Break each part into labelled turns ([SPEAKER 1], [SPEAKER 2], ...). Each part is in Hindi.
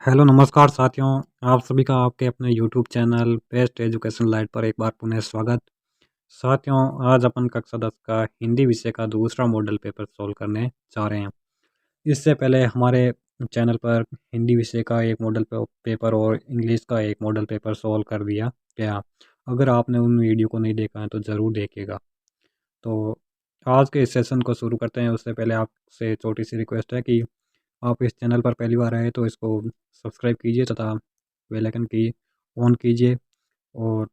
[SPEAKER 1] हेलो नमस्कार साथियों। आप सभी का आपके अपने YouTube channel best education light पर एक बार पुनः स्वागत। साथियों, आज अपन कक्षा 10 का हिंदी विषय का दूसरा मॉडल पेपर सॉल्व करने जा रहे हैं। इससे पहले हमारे चैनल पर हिंदी विषय का एक मॉडल पेपर और इंग्लिश का एक मॉडल पेपर सॉल्व कर दिया गया। अगर आपने उन वीडियो को नहीं देखा है तो ज़रूर देखिएगा। तो आज के इस सेशन को शुरू करते हैं। उससे पहले आपसे छोटी सी रिक्वेस्ट है कि आप इस चैनल पर पहली बार आए तो इसको सब्सक्राइब कीजिए तथा बेल आइकन की ऑन कीजिए, और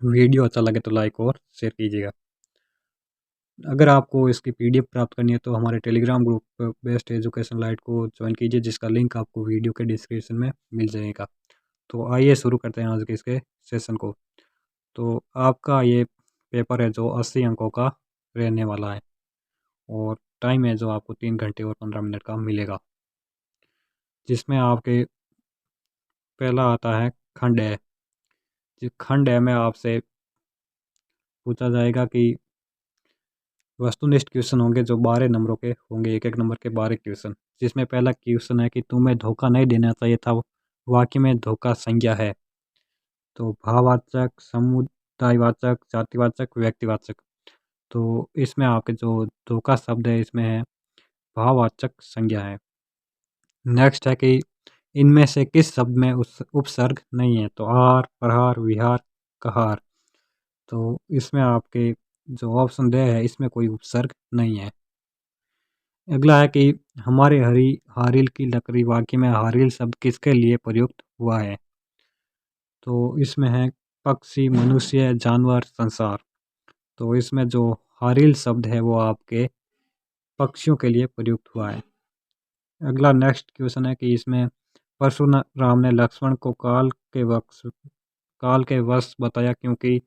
[SPEAKER 1] वीडियो अच्छा लगे तो लाइक और शेयर कीजिएगा। अगर आपको इसकी पीडीएफ प्राप्त करनी है तो हमारे Telegram group best education light को ज्वाइन कीजिए, जिसका लिंक आपको वीडियो के डिस्क्रिप्शन में मिल जाएगा। तो आइए शुरू करते हैं आज के इसके सेशन को। तो आपका ये पेपर है जो 80 अंकों का रहने वाला है, और टाइम है जो आपको 3 घंटे और 15 मिनट का मिलेगा, जिसमें आपके पहला आता है खंड है। खंड है में आपसे पूछा जाएगा कि वस्तुनिष्ठ क्वेश्चन होंगे जो 12 नंबरों के होंगे, एक एक नंबर के 12 क्वेश्चन। जिसमें पहला क्वेश्चन है कि तुम्हें धोखा नहीं देना चाहिए था, वाक्य में धोखा संज्ञा है। तो भाववाचक, समुदायवाचक, जातिवाचक, व्यक्तिवाचक। तो इसमें आपके जो धोखा शब्द है इसमें है भाववाचक संज्ञा है। नेक्स्ट है कि इनमें से किस शब्द में उस उपसर्ग नहीं है। तो आहार, प्रहार, विहार, कहार। तो इसमें आपके जो ऑप्शन दे है इसमें कोई उपसर्ग नहीं है। अगला है कि हमारे हरी हारिल की लकड़ी वाक्य में हारिल शब्द किसके लिए प्रयुक्त हुआ है। तो इसमें है पक्षी, मनुष्य, जानवर, संसार। तो इसमें जो हारिल शब्द है वो आपके पक्षियों के लिए प्रयुक्त हुआ है। अगला नेक्स्ट क्वेश्चन है कि इसमें परशुराम ने लक्ष्मण को काल के वश बताया क्योंकि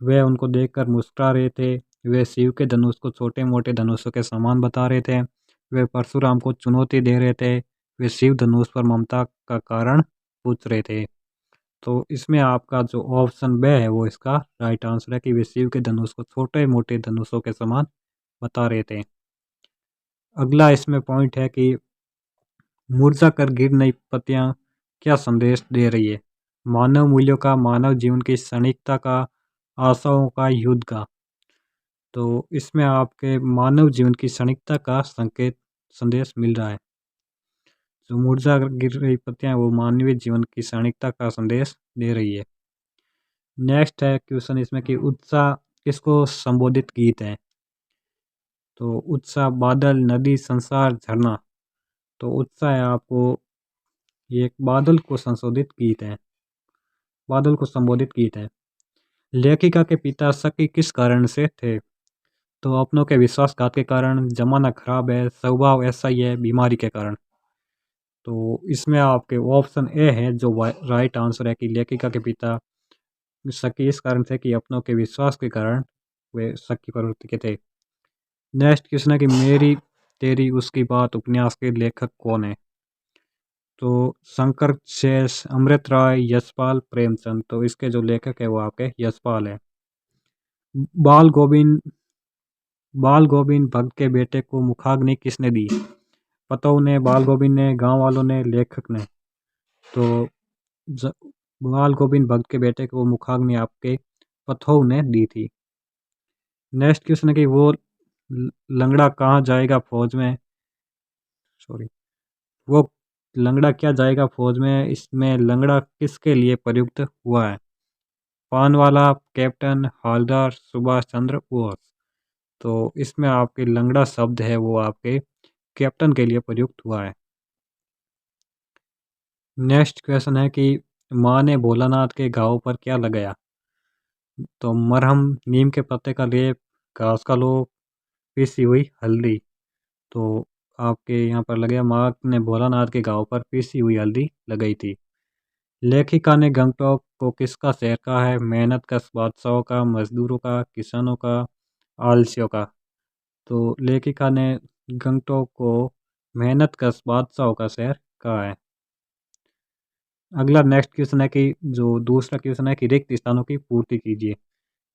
[SPEAKER 1] वे उनको देखकर मुस्कुरा रहे थे। वे शिव के धनुष को छोटे मोटे धनुषों के समान बता रहे थे। वे परशुराम को चुनौती दे रहे थे। वे शिव धनुष पर ममता का कारण पूछ रहे थे। तो इसमें आपका जो ऑप्शन बे है वो इसका राइट आंसर है कि वे शिव के धनुष को छोटे मोटे धनुषों के समान बता रहे थे। अगला इसमें पॉइंट है कि मुरझा कर गिर नई पत्तियां क्या संदेश दे रही है। मानव मूल्यों का, मानव जीवन की क्षणिकता का, आशाओं का, युद्ध का। तो इसमें आपके मानव जीवन की क्षणिकता का संकेत संदेश मिल रहा है। जो मुरझा कर गिर रही पत्तियां हैं, वो मानवीय जीवन की क्षणिकता का संदेश दे रही है। नेक्स्ट है क्वेश्चन इसमें कि उत्साह किसको संबोधित गीत है। तो उत्साह बादल, नदी, संसार, झरना। तो उत्साह है आपको ये एक बादल को संशोधित गीत है, बादल को संबोधित गीत है। लेखिका के पिता शकी किस कारण से थे। तो अपनों के विश्वासघात के कारण, जमाना खराब है, स्वभाव ऐसा ही है, बीमारी के कारण। तो इसमें आपके ऑप्शन ए है जो राइट आंसर है कि लेखिका के पिता शकी इस कारण थे कि अपनों के विश्वास के कारण वे शक की प्रवृत्ति के थे। नेक्स्ट क्वेश्चन है कि मेरी तेरी उसकी बात उपन्यास के लेखक कौन है। तो शंकर शेष, अमृत राय, यशपाल, प्रेमचंद। तो इसके जो लेखक है वो आपके यशपाल है। बाल गोविंद बाल गोविंद भक्त के बेटे को मुखाग्नि किसने दी। पतौ ने, बाल गोविंद ने, गांव वालों ने, लेखक ने। तो ज- बाल गोविंद भक्त के बेटे को मुखाग्नि आपके पथौ ने दी थी। नेक्स्ट क्वेश्चन है कि वो लंगड़ा कहाँ जाएगा फौज में। सॉरी, वो लंगड़ा क्या जाएगा फौज में। इसमें लंगड़ा किसके लिए प्रयुक्त हुआ है। पानवाला, कैप्टन, हवलदार, सुभाष चंद्र बोस। तो इसमें आपके लंगड़ा शब्द है वो आपके कैप्टन के लिए प्रयुक्त हुआ है। नेक्स्ट क्वेश्चन है कि माँ ने भोलानाथ के घाव पर क्या लगाया। तो मरहम, नीम के पत्ते का लेप, घास का लोप, पीसी हुई हल्दी। तो आपके यहाँ पर लगे माँ ने भोलानाथ के घाव पर पीसी हुई हल्दी लगाई थी। लेखिका ने गंगटोक को किसका शहर कहा है। मेहनत कश बादशाहों का, मजदूरों का, किसानों का, आलसियों का। तो लेखिका ने गंगटोक को मेहनत कश बादशाहों का शहर कहा है। अगला नेक्स्ट क्वेश्चन है कि जो दूसरा क्वेश्चन है कि रिक्त स्थानों की पूर्ति कीजिए।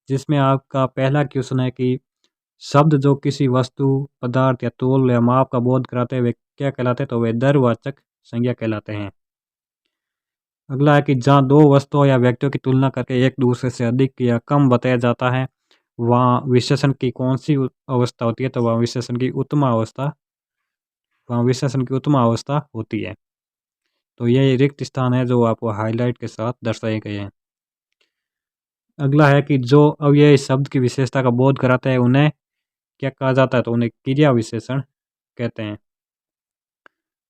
[SPEAKER 1] जिसमें आपका पहला क्वेश्चन है कि शब्द जो किसी वस्तु, पदार्थ या तोल या माप का बोध कराते हुए क्या कहलाते हैं। तो वे दरवाचक संज्ञा कहलाते हैं। अगला है कि जहाँ दो वस्तुओं या व्यक्तियों की तुलना करके एक दूसरे से अधिक या कम बताया जाता है, वहाँ विशेषण की कौन सी अवस्था होती है? तो वहाँ विशेषण की उत्तम अवस्था होती है। तो ये रिक्त स्थान है जो आपको हाईलाइट के साथ दर्शाए गए हैं। अगला है कि जो अव्ययी शब्द की विशेषता का बोध कराते हैं उन्हें क्या कहा जाता है? तो उन्हें क्रिया विशेषण कहते हैं।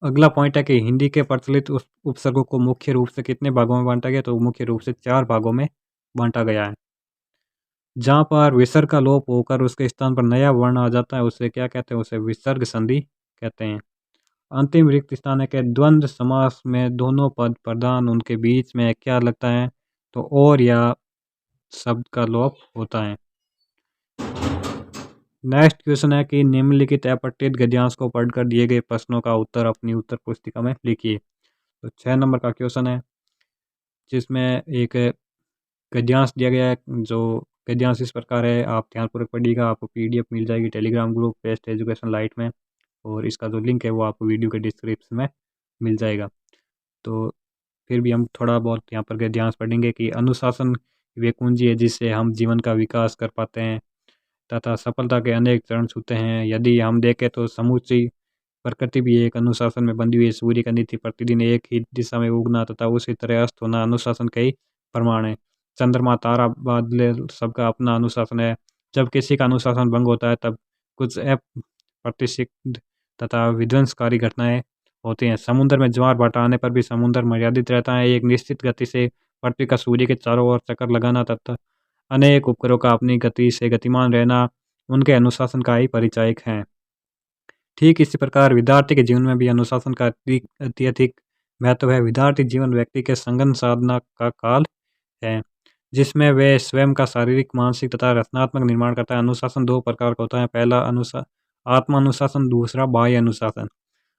[SPEAKER 1] अगला पॉइंट है कि हिंदी के प्रचलित उपसर्गों को मुख्य रूप से कितने भागों में बांटा गया? तो मुख्य रूप से 4 भागों में बांटा गया है। जहाँ पर विसर्ग का लोप होकर उसके स्थान पर नया वर्ण आ जाता है उसे क्या कहते हैं? उसे विसर्ग संधि कहते हैं। अंतिम रिक्त स्थान है कि द्वंद्व समास में दोनों पद प्रधान उनके बीच में क्या लगता है? तो और या शब्द का लोप होता है। नेक्स्ट क्वेश्चन है कि निम्नलिखित अपठित गद्यांश को पढ़कर दिए गए प्रश्नों का उत्तर अपनी उत्तर पुस्तिका में लिखिए। तो 6 नंबर का क्वेश्चन है जिसमें एक गद्यांश दिया गया है। जो गद्यांश इस प्रकार है, आप ध्यानपूर्वक पढ़िएगा, आपको पीडीएफ मिल जाएगी Telegram group best education light में, और इसका जो लिंक है वो आपको वीडियो के डिस्क्रिप्शन में मिल जाएगा। तो फिर भी हम थोड़ा बहुत यहाँ पर गद्यांश पढ़ेंगे कि अनुशासन वे कुंजी है जिससे हम जीवन का विकास कर पाते हैं तथा सफलता के अनेक चरण छूते हैं। यदि हम देखें तो समूची प्रकृति भी एक अनुशासन में बंधी हुई है। सूर्य का नीति प्रतिदिन एक ही दिशा में उगना तथा उसी तरह अस्त होना अनुशासन के ही प्रमाण है। चंद्रमा, तारा, बादल सबका अपना अनुशासन है। जब किसी का अनुशासन भंग होता है तब कुछ अप्रत्याशित तथा विध्वंसकारी घटनाएं होती हैं। समुद्र में ज्वार भाटा आने पर भी समुद्र मर्यादित रहता है। एक निश्चित गति से पृथ्वी का सूर्य के चारों ओर चक्कर लगाना तथा अनेक उपग्रहों का अपनी गति से गतिमान रहना उनके अनुशासन का ही परिचायक है। ठीक इसी प्रकार विद्यार्थी के जीवन में भी अनुशासन का अत्यधिक महत्व है। विद्यार्थी जीवन व्यक्ति के संगठन साधना का काल है जिसमें वे स्वयं का शारीरिक, मानसिक तथा रचनात्मक निर्माण करता है। अनुशासन 2 प्रकार का होता है। पहला आत्मा अनुशासन, दूसरा बाह्य अनुशासन।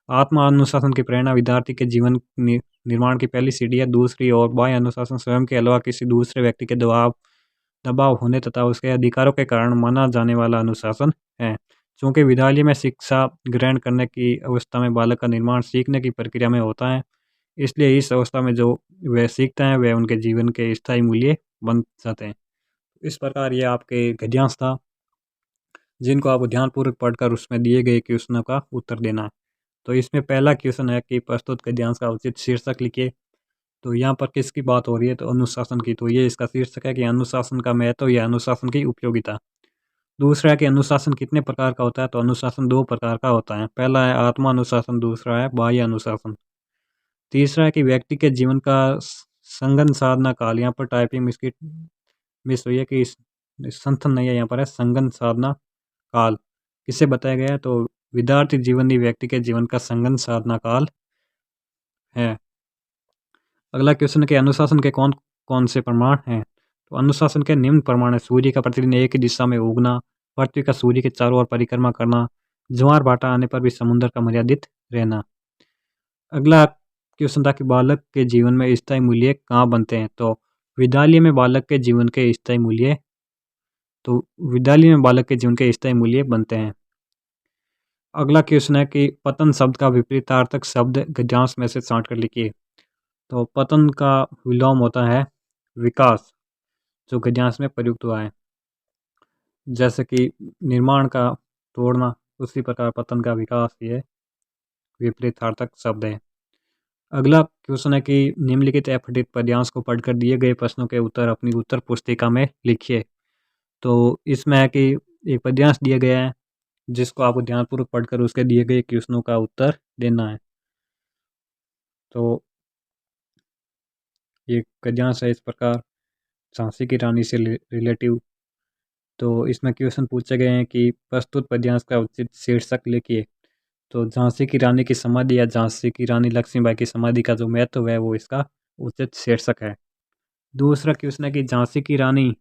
[SPEAKER 1] आत्मा अनुशासन की प्रेरणा विद्यार्थी के जीवन निर्माण की पहली सीढ़ी है। दूसरी ओर बाह्य अनुशासन स्वयं के अलावा किसी दूसरे व्यक्ति के दबाव होने तथा उसके अधिकारों के कारण माना जाने वाला अनुशासन है। चूँकि विद्यालय में शिक्षा ग्रहण करने की अवस्था में बालक का निर्माण सीखने की प्रक्रिया में होता है, इसलिए इस अवस्था में जो वे सीखते हैं वे उनके जीवन के स्थायी मूल्य बन जाते हैं। इस प्रकार ये आपके गद्यांश था जिनको आपको ध्यानपूर्वक पढ़कर उसमें दिए गए क्वेश्चनों का उत्तर देना है। तो इसमें पहला क्वेश्चन है कि प्रस्तुत गद्यांश का उचित शीर्षक लिखिए। तो यहाँ पर किसकी बात हो रही है? तो अनुशासन की। तो ये इसका शीर्षक है कि अनुशासन का महत्व या अनुशासन की उपयोगिता। दूसरा है कि अनुशासन कितने प्रकार का होता है? तो अनुशासन 2 प्रकार का होता है। पहला है आत्मा अनुशासन, दूसरा है बाह्य अनुशासन। तीसरा है कि व्यक्ति के जीवन का संगठन साधना काल। यहाँ पर टाइपिंग मिस हुई है कि संथन नहीं है, यहाँ पर है संगठन साधना काल। किससे बताया गया है? तो विद्यार्थी जीवन ही व्यक्ति के जीवन का संगठन साधना काल है। अगला क्वेश्चन है कि अनुशासन के कौन कौन से प्रमाण हैं? तो अनुशासन के निम्न प्रमाण है। सूर्य का प्रतिदिन एक ही दिशा में उगना, पृथ्वी का सूर्य के चारों ओर परिक्रमा करना, ज्वार भाटा आने पर भी समुद्र का मर्यादित रहना। अगला क्वेश्चन था कि बालक के जीवन में स्थायी मूल्य कहाँ बनते हैं? तो विद्यालय में बालक के जीवन के स्थायी मूल्य बनते हैं। अगला क्वेश्चन है कि पतन शब्द का विपरीतार्थक शब्द गद्यांश में से छांट कर लिखिए। तो पतन का विलोम होता है विकास, जो गद्यांश में प्रयुक्त हुआ है। जैसे कि निर्माण का तोड़ना, उसी प्रकार पतन का विकास ये विपरीतार्थक शब्द है। अगला क्वेश्चन है कि निम्नलिखित अपठित पद्यांश को पढ़कर दिए गए प्रश्नों के उत्तर अपनी उत्तर पुस्तिका में लिखिए। तो इसमें है कि एक पद्यांश दिया गया है जिसको आपको ध्यानपूर्वक पढ़कर उसके दिए गए क्वेश्चनों का उत्तर देना है। तो ये पद्यांश है इस प्रकार, झांसी की रानी से रिलेटिव। तो इसमें क्वेश्चन पूछे गए हैं कि प्रस्तुत पद्यांश का उचित शीर्षक लिखिए। तो झांसी की रानी की समाधि या झांसी की रानी लक्ष्मीबाई की समाधि का जो महत्व है वो इसका उचित शीर्षक है। दूसरा क्वेश्चन है कि झांसी की रानी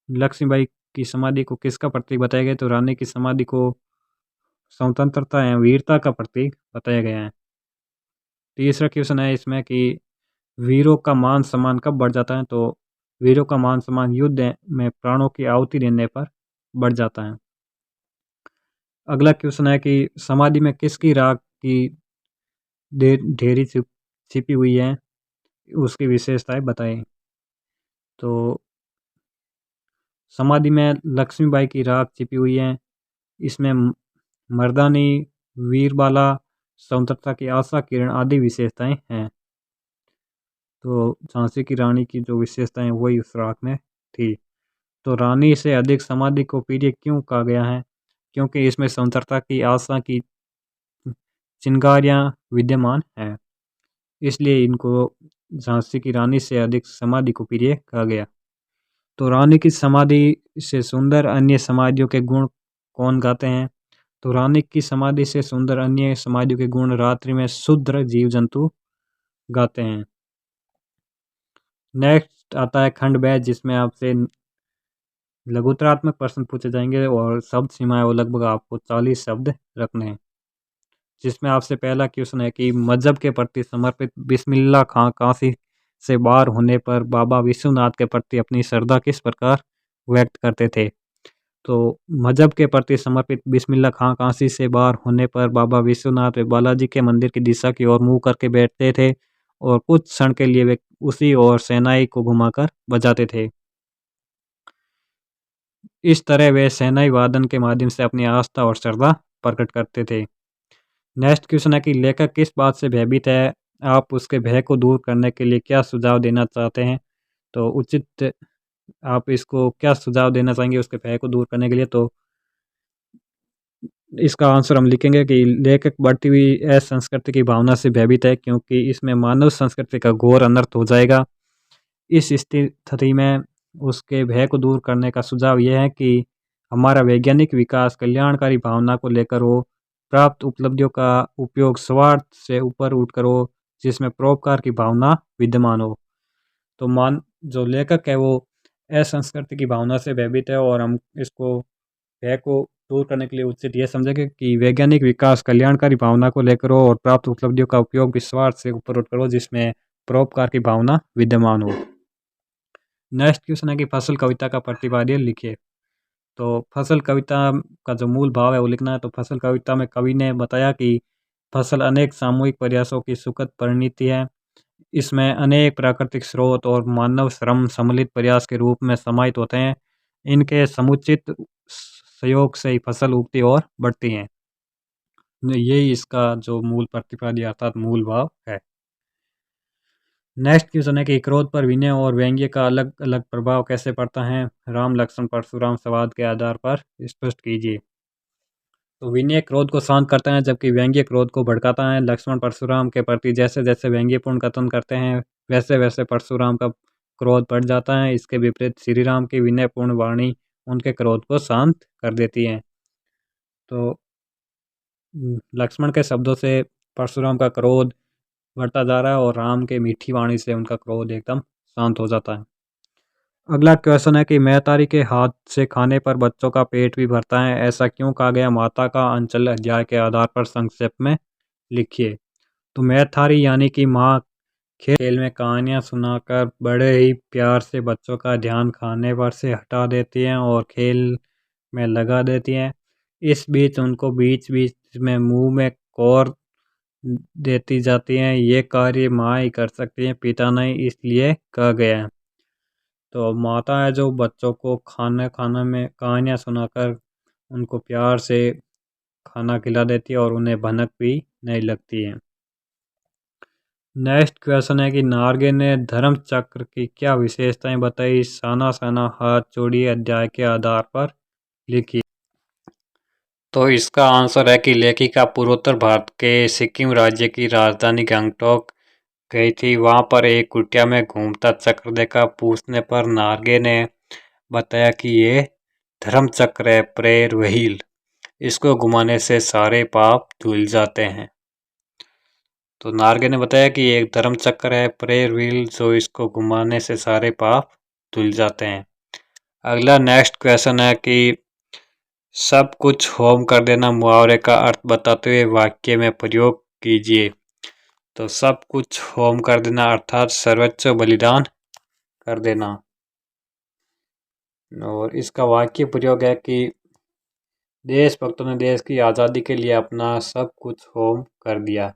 [SPEAKER 1] लक्ष्मीबाई की समाधि को किसका प्रतीक बताया गया? तो रानी की समाधि को स्वतंत्रता एवं वीरता का प्रतीक बताया गया है। तीसरा क्वेश्चन है इसमें कि वीरों का मान सम्मान कब बढ़ जाता है? तो वीरों का मान सम्मान युद्ध में प्राणों की आहुति देने पर बढ़ जाता है। अगला क्वेश्चन है कि समाधि में किसकी राग की ढेरी छिपी हुई है, उसकी विशेषताएं बताएं। तो समाधि में लक्ष्मीबाई की राख छिपी हुई है। इसमें मर्दानी, वीरबाला, स्वतंत्रता की आशा किरण आदि विशेषताएं हैं। तो झांसी की रानी की जो विशेषताएं वही उस राख में थी। तो रानी से अधिक समाधि को प्रिय क्यों कहा गया है? क्योंकि इसमें स्वतंत्रता की आशा की चिंगारियां विद्यमान हैं, इसलिए इनको झांसी की रानी से अधिक समाधि को प्रिय कहा गया। तो रानी की समाधि से सुंदर अन्य समाधियों के गुण कौन गाते हैं? तो रानी की समाधि से सुंदर अन्य समाधियों के गुण रात्रि में शुद्र जीव जंतु गाते हैं। नेक्स्ट आता है खंड ब, जिसमें आपसे लघुतरात्मक प्रश्न पूछे जाएंगे और शब्द सीमाएं वो लगभग आपको 40 शब्द रखने हैं। जिसमें आपसे पहला क्वेश्चन है कि मजहब के प्रति समर्पित बिस्मिल्लाह खां काशी से बाहर होने पर बाबा विश्वनाथ के प्रति अपनी श्रद्धा किस प्रकार व्यक्त करते थे? तो मजहब के प्रति समर्पित बिस्मिल्लाह खां काशी से बाहर होने पर बाबा विश्वनाथ वे बालाजी के मंदिर की दिशा की ओर मुंह करके बैठते थे और कुछ क्षण के लिए वे उसी ओर शहनाई को घुमाकर बजाते थे। इस तरह वे शहनाई वादन के माध्यम से अपनी आस्था और श्रद्धा प्रकट करते थे। नेक्स्ट क्वेश्चन है कि लेखक किस बात से भयभीत है? आप उसके भय को दूर करने के लिए क्या सुझाव देना चाहते हैं? तो उचित आप इसको क्या सुझाव देना चाहेंगे उसके भय को दूर करने के लिए? तो इसका आंसर हम लिखेंगे कि लेखक बढ़ती हुई असंस्कृति की भावना से भयभीत है, क्योंकि इसमें मानव संस्कृति का घोर अनर्थ हो जाएगा। इस स्थिति में उसके भय को दूर करने का सुझाव यह है कि हमारा वैज्ञानिक विकास कल्याणकारी भावना को लेकर हो, प्राप्त उपलब्धियों का उपयोग स्वार्थ से ऊपर उठकर हो, जिसमें परोपकार की भावना विद्यमान हो। तो जो लेखक है वो असंस्कृति की भावना से भयभीत है, और हम इसको भय को दूर करने के लिए उचित यह समझेंगे कि वैज्ञानिक विकास कल्याणकारी भावना को लेकर हो और प्राप्त उपलब्धियों का उपयोग विश्वास से ऊपर उठकर हो, जिसमें परोपकार की भावना विद्यमान हो। नेक्स्ट क्वेश्चन है कि फसल कविता का प्रतिपाद्य लिखिए। तो फसल कविता का जो मूल भाव है वो लिखना है। तो फसल कविता में कवि ने बताया कि फसल अनेक सामूहिक प्रयासों की सुखद परिणति है। इसमें अनेक प्राकृतिक स्रोत और मानव श्रम सम्मिलित प्रयास के रूप में समाहित होते हैं। इनके समुचित सहयोग से ही फसल उगती और बढ़ती हैं। यही इसका जो मूल प्रतिपाद्य अर्थात मूल भाव है। नेक्स्ट क्वेश्चन है कि क्रोध पर विनय और व्यंग्य का अलग अलग प्रभाव कैसे पड़ता है? राम लक्ष्मण परशुराम संवाद के आधार पर स्पष्ट कीजिए। तो विनय क्रोध को शांत करता है, जबकि व्यंग्य क्रोध को भड़काता है। लक्ष्मण परशुराम के प्रति जैसे जैसे व्यंग्यपूर्ण कथन करते हैं, वैसे वैसे परशुराम का क्रोध बढ़ जाता है। इसके विपरीत श्री राम की विनयपूर्ण वाणी उनके क्रोध को शांत कर देती है। तो लक्ष्मण के शब्दों से परशुराम का क्रोध बढ़ता जा रहा है, और राम के मीठी वाणी से उनका क्रोध एकदम शांत हो जाता है। अगला क्वेश्चन है कि मैतारी के हाथ से खाने पर बच्चों का पेट भी भरता है, ऐसा क्यों कहा गया? माता का अंचल अध्याय के आधार पर संक्षेप में लिखिए। तो मैथारी यानी कि माँ खेल में कहानियाँ सुनाकर बड़े ही प्यार से बच्चों का ध्यान खाने पर से हटा देती हैं और खेल में लगा देती हैं। इस बीच उनको बीच बीच में मुंह में कौर देती जाती हैं। ये कार्य माँ ही कर सकती हैं, पिता नहीं, इसलिए कहा गया है। तो माता है जो बच्चों को खाना में कहानियाँ सुनाकर उनको प्यार से खाना खिला देती है और उन्हें भनक भी नहीं लगती है। नेक्स्ट क्वेश्चन है कि नार्गे ने धर्म चक्र की क्या विशेषताएं बताई? साना साना हाथ जोड़िए अध्याय के आधार पर लिखिए। तो इसका आंसर है कि लेखिका पूर्वोत्तर भारत के सिक्किम राज्य की राजधानी गंगटोक गई थी। वहां पर एक कुटिया में घूमता चक्र देखा। पूछने पर नार्गे ने बताया कि ये धर्म चक्र है, प्रेयर व्हील। इसको घुमाने से सारे पाप धुल जाते हैं। तो नार्गे ने बताया कि एक धर्म चक्र है, प्रेयर व्हील, जो इसको घुमाने से सारे पाप धुल जाते हैं। अगला नेक्स्ट क्वेश्चन है कि सब कुछ होम कर देना मुहावरे का अर्थ बताते हुए वाक्य में प्रयोग कीजिए। तो सब कुछ होम कर देना अर्थात सर्वोच्च बलिदान कर देना। और इसका वाक्य प्रयोग है कि देशभक्तों ने देश की आज़ादी के लिए अपना सब कुछ होम कर दिया।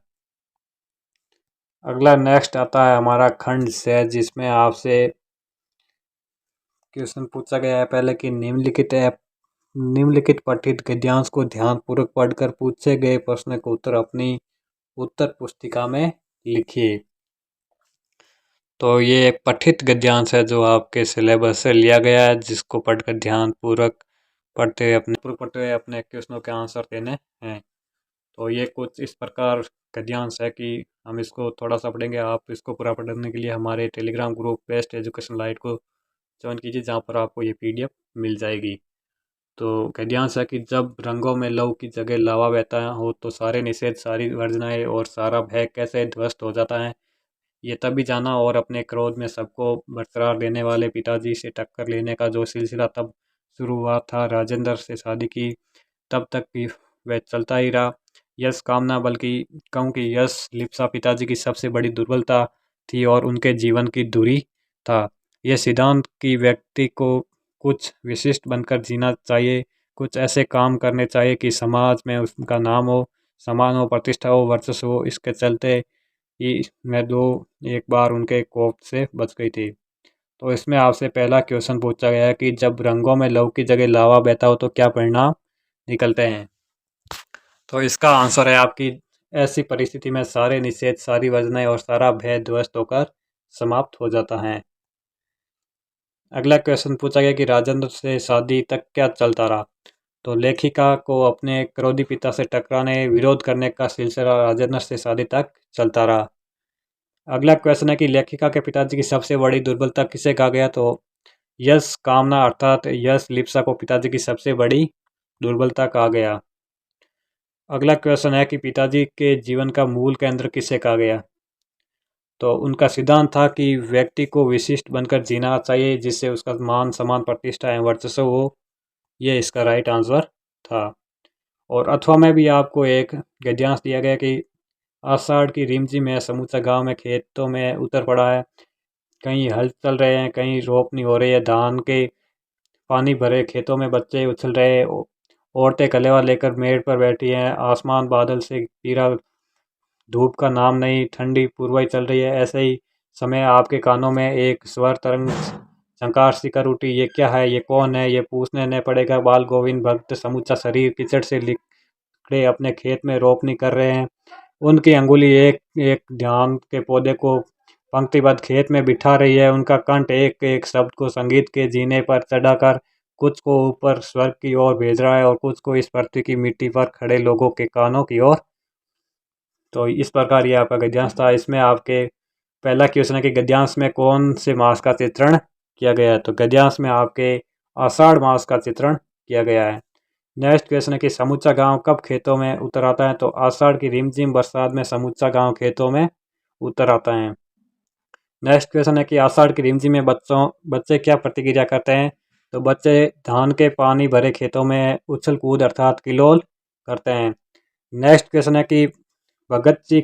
[SPEAKER 1] अगला नेक्स्ट आता है हमारा खंड से, जिसमें आपसे क्वेश्चन पूछा गया है पहले कि निम्नलिखित पठित गद्यांश को ध्यानपूर्वक पढ़कर पूछे गए प्रश्न का उत्तर अपनी उत्तर पुस्तिका में लिखिए। तो ये एक पठित गद्यांश है जो आपके सिलेबस से लिया गया है, जिसको पढ़कर ध्यानपूर्वक पढ़ते हुए अपने क्वेश्चनों के आंसर देने हैं। तो ये कुछ इस प्रकार गद्यांश है कि हम इसको थोड़ा सा पढ़ेंगे। आप इसको पूरा पढ़ने के लिए हमारे Telegram group best education light को ज्वाइन कीजिए, जहाँ पर आपको ये PDF मिल जाएगी। तो गद्यांश है कि जब रंगों में लहू की जगह लावा बहता हो तो सारे निषेध, सारी वर्जनाएं और सारा भय कैसे ध्वस्त हो जाता है, ये तभी जाना। और अपने क्रोध में सबको बरकरार देने वाले पिताजी से टक्कर लेने का जो सिलसिला तब शुरू हुआ था, राजेंद्र से शादी की तब तक भी वह चलता ही रहा। यश कामना, बल्कि कहूँ कि यश लिप्सा पिताजी की सबसे बड़ी दुर्बलता थी और उनके जीवन की दूरी था। यह सिद्धांत कि व्यक्ति को कुछ विशिष्ट बनकर जीना चाहिए, कुछ ऐसे काम करने चाहिए कि समाज में उसका नाम हो, सम्मान हो, प्रतिष्ठा हो, वर्चस्व हो। इसके चलते ही मैं दो एक बार उनके कोप से बच गई थी। तो इसमें आपसे पहला क्वेश्चन पूछा गया है कि जब रंगों में लहू की जगह लावा बहता हो तो क्या परिणाम निकलते हैं। तो इसका आंसर है आपकी ऐसी परिस्थिति में सारे निषेध, सारी वर्जनाएं और सारा भय ध्वस्त होकर समाप्त हो जाता है। अगला क्वेश्चन पूछा गया कि राजेंद्र से शादी तक क्या चलता रहा। तो लेखिका को अपने क्रोधी पिता से टकराने, विरोध करने का सिलसिला राजेंद्र से शादी तक चलता रहा। अगला क्वेश्चन है कि लेखिका के पिताजी की सबसे बड़ी दुर्बलता किसे कहा गया। तो यश कामना अर्थात यश लिप्सा को पिताजी की सबसे बड़ी दुर्बलता कहा गया। अगला क्वेश्चन है कि पिताजी के जीवन का मूल केंद्र किसे कहा गया। तो उनका सिद्धांत था कि व्यक्ति को विशिष्ट बनकर जीना चाहिए, जिससे उसका मान सम्मान, प्रतिष्ठा एवं वर्चस्व हो। ये इसका राइट आंसर था। और अथवा में भी आपको एक गद्यांश दिया गया कि आषाढ़ की रिमझिम में समूचा गांव में खेतों में उतर पड़ा है। कहीं हल चल रहे हैं, कहीं रोपनी हो रही है धान के, पानी भरे खेतों में बच्चे उछल रहे, औरतें कलेवा लेकर मेड़ पर बैठी हैं, आसमान बादल से घिरा, धूप का नाम नहीं, ठंडी पूर्वाई चल रही है। ऐसे ही समय आपके कानों में एक स्वर तरंग झंकार सी कर उठी, ये क्या है, ये कौन है, ये पूछने न पड़ेगा। बाल गोविंद भक्त समूचा शरीर कीचड़ से लिकड़े अपने खेत में रोपनी कर रहे हैं। उनकी अंगुली एक एक ध्यान के पौधे को पंक्तिबद्ध खेत में बिठा रही है। उनका कंठ एक एक शब्द को संगीत के जीने पर चढ़ाकर कुछ को ऊपर स्वर्ग की ओर भेज रहा है और कुछ को इस पृथ्वी की मिट्टी पर खड़े लोगों के कानों की ओर। तो इस प्रकार ये आपका गद्यांश था। इसमें आपके पहला क्वेश्चन है कि गद्यांश में कौन से मास का चित्रण किया गया है। तो गद्यांश में आपके आषाढ़ मास का चित्रण किया गया है। नेक्स्ट क्वेश्चन है कि समूचा गांव कब खेतों में उतर आता है। तो आषाढ़ की रिमझिम बरसात में समूचा गांव खेतों में उतर आता है। नेक्स्ट क्वेश्चन है कि आषाढ़ की रिमझिम में बच्चे क्या प्रतिक्रिया करते हैं। तो बच्चे धान के पानी भरे खेतों में उछल कूद अर्थात किलोल करते हैं। नेक्स्ट क्वेश्चन है कि भगत जी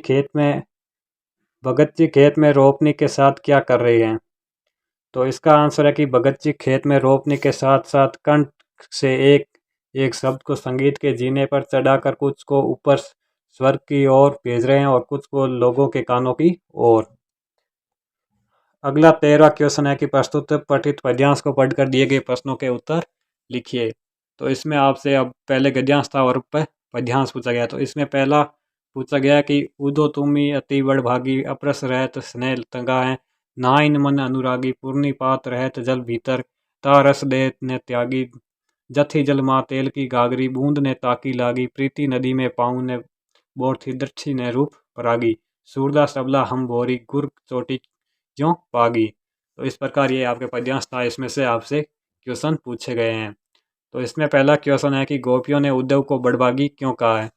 [SPEAKER 1] खेत में रोपनी के साथ क्या कर रही हैं। तो इसका आंसर है कि भगत जी खेत में रोपनी के साथ साथ कंठ से एक एक शब्द को संगीत के जीने पर चढ़ाकर कुछ को ऊपर स्वर्ग की ओर भेज रहे हैं और कुछ को लोगों के कानों की ओर। अगला 13वां क्वेश्चन है कि प्रस्तुत पठित पद्यांश को पढ़कर दिए गए प्रश्नों के उत्तर लिखिए। तो इसमें आपसे अब पहले गद्यांश था और पद्यांश पूछा गया। तो इसमें पहला पूछा गया कि उदो तुमी अति बड़भागी, अपरस रहत स्नेह तंगा है, नाइन मन अनुरागी, पूर्णी पात रहत जल भीतर, ता रस दे ने त्यागी, जथी जल मा तेल की गागरी, बूंद ने ताकी लागी, प्रीति नदी में पाऊँ ने बोर थी, दृष्टि ने रूप परागी, सूरदास अबला हम बोरी, गुर चोटी क्यों पागी। तो इस प्रकार ये आपके पद्यांश था। इसमें से आपसे क्वेश्चन पूछे गए हैं। तो इसमें पहला क्वेश्चन है कि गोपियों ने उद्धव को बड़भागी क्यों कहा है।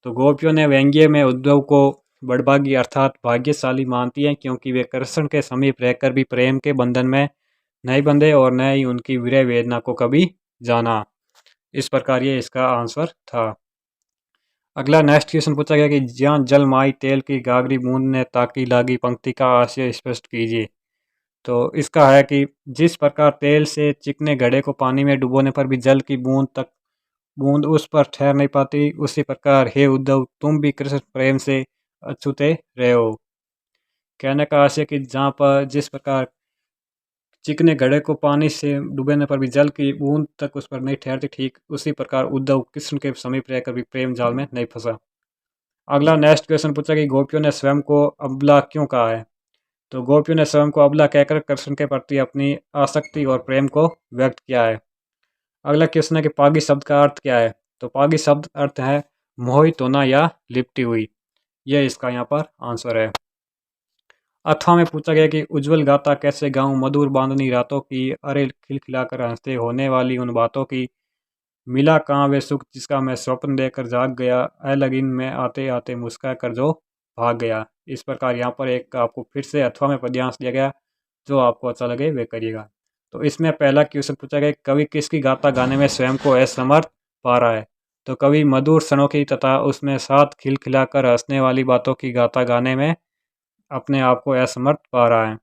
[SPEAKER 1] तो गोपियों ने व्यंग्य में उद्धव को बड़भागी अर्थात भाग्यशाली मानती हैं, क्योंकि वे कृष्ण के समीप रहकर भी प्रेम के बंधन में नहीं बंधे और न ही उनकी विरह वेदना को कभी जाना। इस प्रकार ये इसका आंसर था। अगला नेक्स्ट क्वेश्चन पूछा गया कि ज्યાં जल माई तेल की गागरी, बूंद ने ताकी लागी, पंक्ति का आशय स्पष्ट कीजिए। तो इसका है कि जिस प्रकार तेल से चिकने घड़े को पानी में डुबोने पर भी जल की बूंद उस पर ठहर नहीं पाती, उसी प्रकार हे उद्धव तुम भी कृष्ण प्रेम से अछूते रहो। कहने का आशय कि जहाँ पर जिस प्रकार चिकने घड़े को पानी से डुबाने पर भी जल की बूंद तक उस पर नहीं ठहरती, ठीक उसी प्रकार उद्धव कृष्ण के समीप रहकर भी प्रेम जाल में नहीं फंसा। अगला नेक्स्ट क्वेश्चन पूछा कि गोपियों ने स्वयं को अबला क्यों कहा है। तो गोपियों ने स्वयं को अबला कहकर कृष्ण के प्रति अपनी आसक्ति और प्रेम को व्यक्त किया है। अगला क्वेश्चन है कि पागी शब्द का अर्थ क्या है। तो पागी शब्द अर्थ है मोहित होना या लिपटी हुई। ये इसका यहाँ पर आंसर है। अथवा में पूछा गया कि उज्जवल गाता कैसे गाऊं मधुर बांधनी रातों की, अरे खिलखिलाकर हंसते होने वाली उन बातों की, मिला कहाँ वे सुख जिसका मैं स्वप्न देकर जाग गया, ऐ लगीन में आते आते मुस्कुरा कर जो भाग गया। इस प्रकार यहाँ पर एक आपको फिर से अथवा में पद्यांश दिया गया, जो आपको अच्छा लगे वे करिएगा। तो इसमें पहला क्वेश्चन पूछा गया कवि किसकी गाथा गाने में स्वयं को असमर्थ पा रहा है। तो कवि मधुर क्षणों की तथा उसमें साथ खिलखिलाकर हंसने वाली बातों की गाथा गाने में अपने आप को असमर्थ पा रहा है।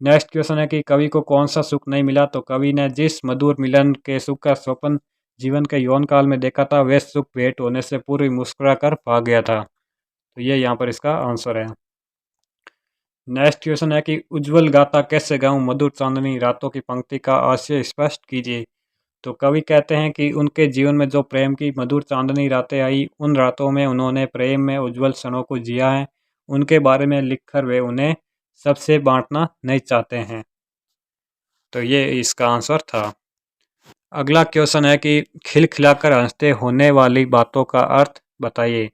[SPEAKER 1] नेक्स्ट क्वेश्चन है कि कवि को कौन सा सुख नहीं मिला। तो कवि ने जिस मधुर मिलन के सुख का स्वप्न जीवन के यौन काल में देखा था, वह सुख भेंट होने से पूर्व मुस्कुरा कर भाग गया था। तो ये यहाँ पर इसका आंसर है। नेक्स्ट क्वेश्चन है कि उज्जवल गाथा कैसे गाऊं मधुर चांदनी रातों की पंक्ति का आशय स्पष्ट कीजिए। तो कवि कहते हैं कि उनके जीवन में जो प्रेम की मधुर चांदनी रातें आई, उन रातों में उन्होंने प्रेम में उज्जवल क्षणों को जिया है। उनके बारे में लिखकर वे उन्हें सबसे बांटना नहीं चाहते हैं। तो ये इसका आंसर था। अगला क्वेश्चन है कि खिलखिलाकर हंसते होने वाली बातों का अर्थ बताइए।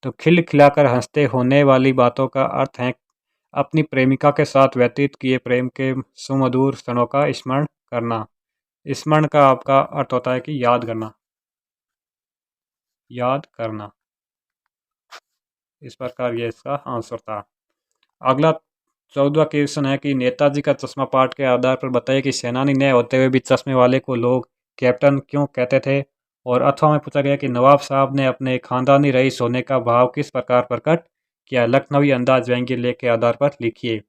[SPEAKER 1] तो खिलखिलाकर हंसते होने वाली बातों का अर्थ है अपनी प्रेमिका के साथ व्यतीत किए प्रेम के सुमधुर क्षणों का स्मरण करना। स्मरण का आपका अर्थ होता है कि याद करना, याद करना। इस प्रकार ये इसका आंसर था। अगला 14वां क्वेश्चन है कि नेताजी का चश्मा पाठ के आधार पर बताइए कि सेनानी न होते हुए भी चश्मे वाले को लोग कैप्टन क्यों कहते थे। और अथवा में पूछा गया कि नवाब साहब ने अपने खानदानी रईस होने का भाव किस प्रकार प्रकट किया। लखनवी अंदाज व्यंग्य लेख के आधार पर लिखिए।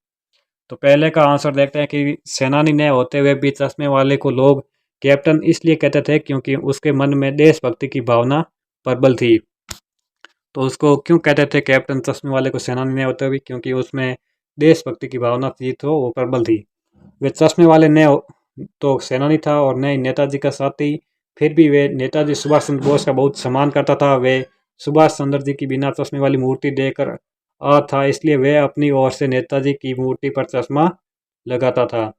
[SPEAKER 1] तो पहले का आंसर देखते हैं कि सेनानी न होते हुए भी चश्मे वाले को लोग कैप्टन इसलिए कहते थे क्योंकि उसके मन में देशभक्ति की भावना प्रबल थी। तो उसको क्यों कहते थे कैप्टन चश्मे वाले को सेनानी नहीं होते हुए, क्योंकि उसमें देशभक्ति की भावना थी, तो वो प्रबल थी। वे चश्मे वाले ने तो सेनानी था और न ही नेताजी का साथी, फिर भी वे नेताजी सुभाष चंद्र बोस का बहुत सम्मान करता था। वे सुभाष चंद्र जी की बिना चश्मे वाली मूर्ति देकर आ था, इसलिए वे अपनी ओर से नेताजी की मूर्ति पर चश्मा लगाता था।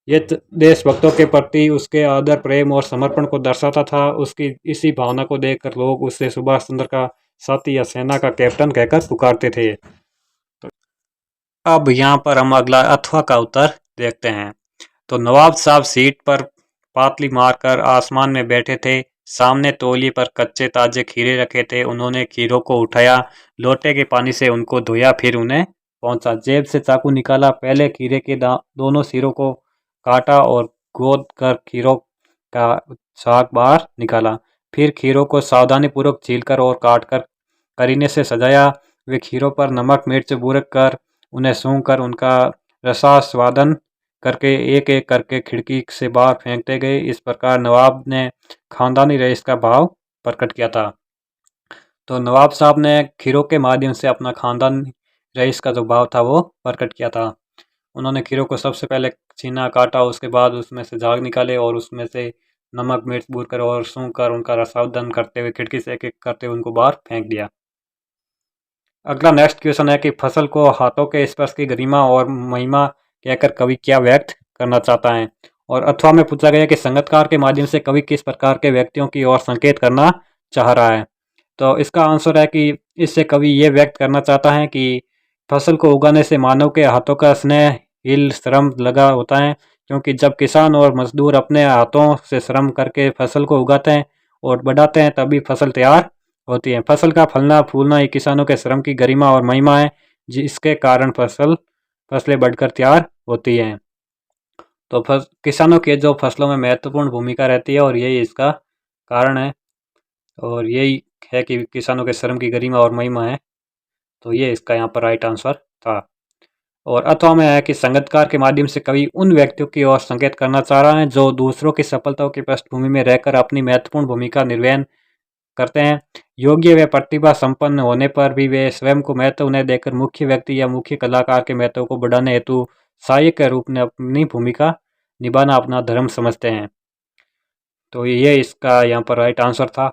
[SPEAKER 1] ये देशभक्तों के प्रति उसके आदर प्रेम और समर्पण को दर्शाता था। उसकी इसी भावना को देखकर लोग उससे सुभाष चंद्र का साथी या सेना का कैप्टन कहकर पुकारते थे। अब यहाँ पर हम अगला अथवा का उत्तर देखते हैं। तो नवाब साहब सीट पर पातली मारकर आसमान में बैठे थे। सामने तौलिए पर कच्चे ताजे खीरे रखे थे। उन्होंने खीरों को उठाया, लोटे के पानी से उनको धोया, फिर उन्हें पहुंचा। जेब से चाकू निकाला, पहले खीरे के दोनों सिरों को काटा और गोद कर खीरों का साग बाहर निकाला। फिर खीरों को सावधानीपूर्वक छीलकर और काटकर करीने से सजाया। वे खीरों पर नमक मिर्च बुरक कर उन्हें सूंघकर उनका रसास्वादन करके एक एक करके खिड़की से बाहर फेंकते गए। इस प्रकार नवाब ने खानदानी रईस का भाव प्रकट किया था। तो नवाब साहब ने खीरों के माध्यम से अपना खानदानी रईस का जो भाव था वो प्रकट किया था। उन्होंने खीरों को सबसे पहले छीना काटा, उसके बाद उसमें से झाग निकाले और उसमें से नमक मिर्च बूर कर और सूंघ कर उनका रसास्वादन करते हुए खिड़की से एक एक करते हुए उनको बाहर फेंक दिया। अगला नेक्स्ट क्वेश्चन है कि फसल को हाथों के स्पर्श की गरिमा और महिमा कहकर कवि क्या व्यक्त करना चाहता है। और अथवा में पूछा गया कि संगतकार के माध्यम से कवि किस प्रकार के व्यक्तियों की ओर संकेत करना चाह रहा है। तो इसका आंसर है कि इससे कवि ये व्यक्त करना चाहता है कि फसल को उगाने से मानव के हाथों का स्नेह हिल श्रम लगा होता है, क्योंकि जब किसान और मजदूर अपने हाथों से श्रम करके फसल को उगाते हैं और बढ़ाते हैं, तभी फसल तैयार होती है। फसल का फलना फूलना ही किसानों के श्रम की गरिमा और महिमा है, जिसके कारण फसलें बढ़कर तैयार होती हैं। तो किसानों के जो फसलों में महत्वपूर्ण भूमिका रहती है और यही इसका कारण है, और यही है कि किसानों के श्रम की गरिमा और महिमा है। तो ये इसका यहाँ पर राइट आंसर था। और अथवा में है कि संगतकार के माध्यम से कवि उन व्यक्तियों की ओर संकेत करना चाह रहा है जो दूसरों की सफलताओं की पृष्ठभूमि में रहकर अपनी महत्वपूर्ण भूमिका निर्वहन करते हैं। योग्य व प्रतिभा संपन्न होने पर भी वे स्वयं को महत्व न देकर मुख्य व्यक्ति या मुख्य कलाकार के महत्व को बढ़ाने हेतु सहायक के रूप में अपनी भूमिका निभाना अपना धर्म समझते हैं। तो ये इसका यहाँ पर राइट आंसर था।